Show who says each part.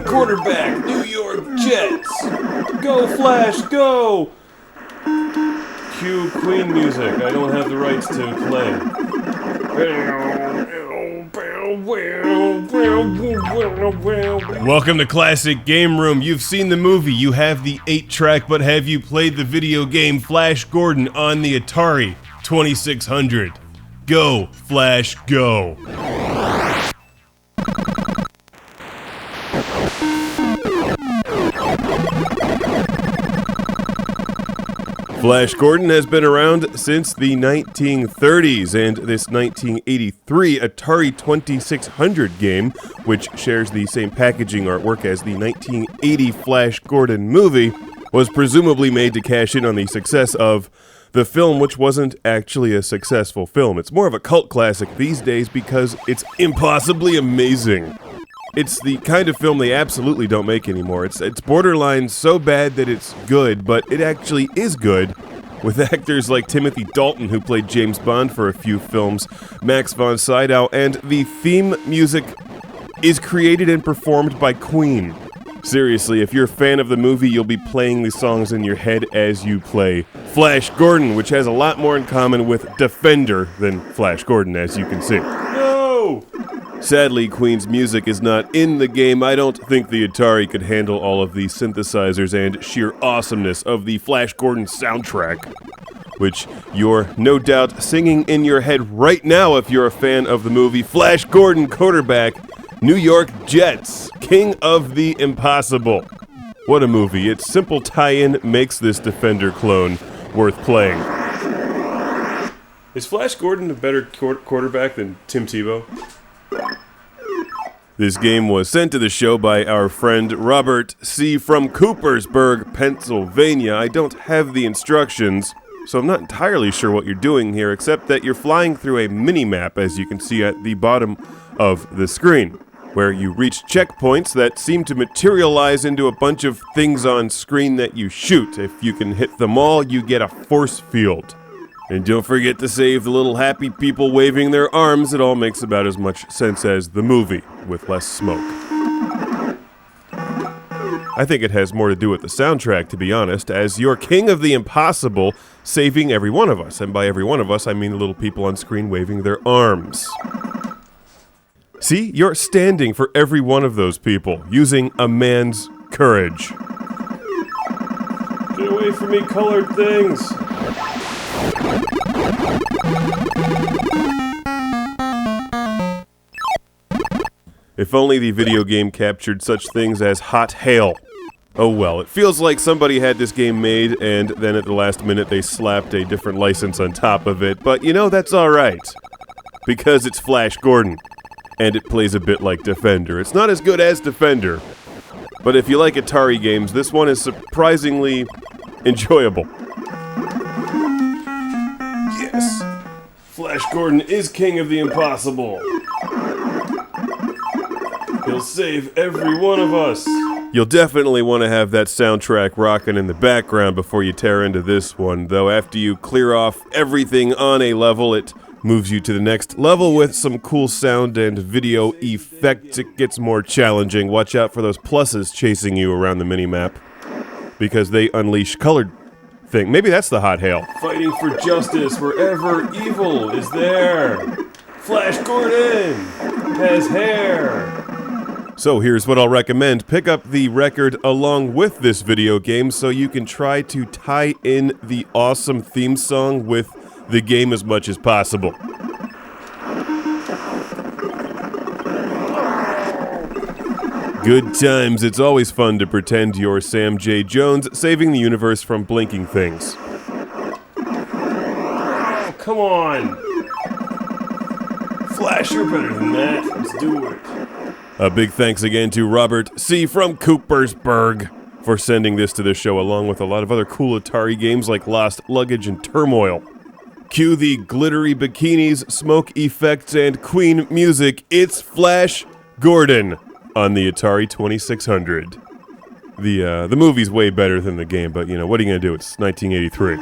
Speaker 1: Gordon, quarterback, New York Jets. Go Flash, go! Cue Queen music. I don't have the rights to play. Welcome to Classic Game Room. You've seen the movie, you have the 8-track, but have you played the video game Flash Gordon on the Atari 2600? Go, Flash, go! Flash Gordon has been around since the 1930s, and this 1983 Atari 2600 game, which shares the same packaging artwork as the 1980 Flash Gordon movie, was presumably made to cash in on the success of the film, which wasn't actually a successful film. It's more of a cult classic these days because it's impossibly amazing. It's the kind of film they absolutely don't make anymore. It's borderline so bad that it's good, but it actually is good, with actors like Timothy Dalton, who played James Bond for a few films, Max von Sydow, and the theme music is created and performed by Queen. Seriously, if you're a fan of the movie, you'll be playing the songs in your head as you play Flash Gordon, which has a lot more in common with Defender than Flash Gordon, as you can see. No! Sadly, Queen's music is not in the game. I don't think the Atari could handle all of the synthesizers and sheer awesomeness of the Flash Gordon soundtrack, which you're no doubt singing in your head right now if you're a fan of the movie Flash Gordon, quarterback, New York Jets, King of the Impossible. What a movie. Its simple tie-in makes this Defender clone worth playing. Is Flash Gordon a better quarterback than Tim Tebow? This game was sent to the show by our friend Robert C. from Coopersburg, Pennsylvania. I don't have the instructions, so I'm not entirely sure what you're doing here, except that you're flying through a mini-map, as you can see at the bottom of the screen, where you reach checkpoints that seem to materialize into a bunch of things on screen that you shoot. If you can hit them all, you get a force field. And don't forget to save the little happy people waving their arms. It all makes about as much sense as the movie, with less smoke. I think it has more to do with the soundtrack, to be honest, as you're King of the Impossible, saving every one of us. And by every one of us, I mean the little people on screen waving their arms. See, you're standing for every one of those people, using a man's courage. Get away from me, colored things! If only the video game captured such things as hot hail. Oh well, it feels like somebody had this game made and then at the last minute they slapped a different license on top of it, but you know, that's alright. Because it's Flash Gordon, and it plays a bit like Defender. It's not as good as Defender, but if you like Atari games, this one is surprisingly enjoyable. Yes, Flash Gordon is King of the Impossible. He'll save every one of us. You'll definitely want to have that soundtrack rocking in the background before you tear into this one, though after you clear off everything on a level, it moves you to the next level with some cool sound and video effects. It gets more challenging. Watch out for those pluses chasing you around the minimap, because they unleash colored thing. Maybe that's the hot hail. Fighting for justice wherever evil is there. Flash Gordon has hair. So here's what I'll recommend. Pick up the record along with this video game so you can try to tie in the awesome theme song with the game as much as possible. Good times. It's always fun to pretend you're Sam J. Jones, saving the universe from blinking things. Oh, come on! Flash, you're better than that. Let's do it. A big thanks again to Robert C. from Coopersburg for sending this to the show, along with a lot of other cool Atari games like Lost Luggage and Turmoil. Cue the glittery bikinis, smoke effects, and Queen music. It's Flash Gordon on the Atari 2600. The movie's way better than the game, but you know, what are you gonna do? It's 1983.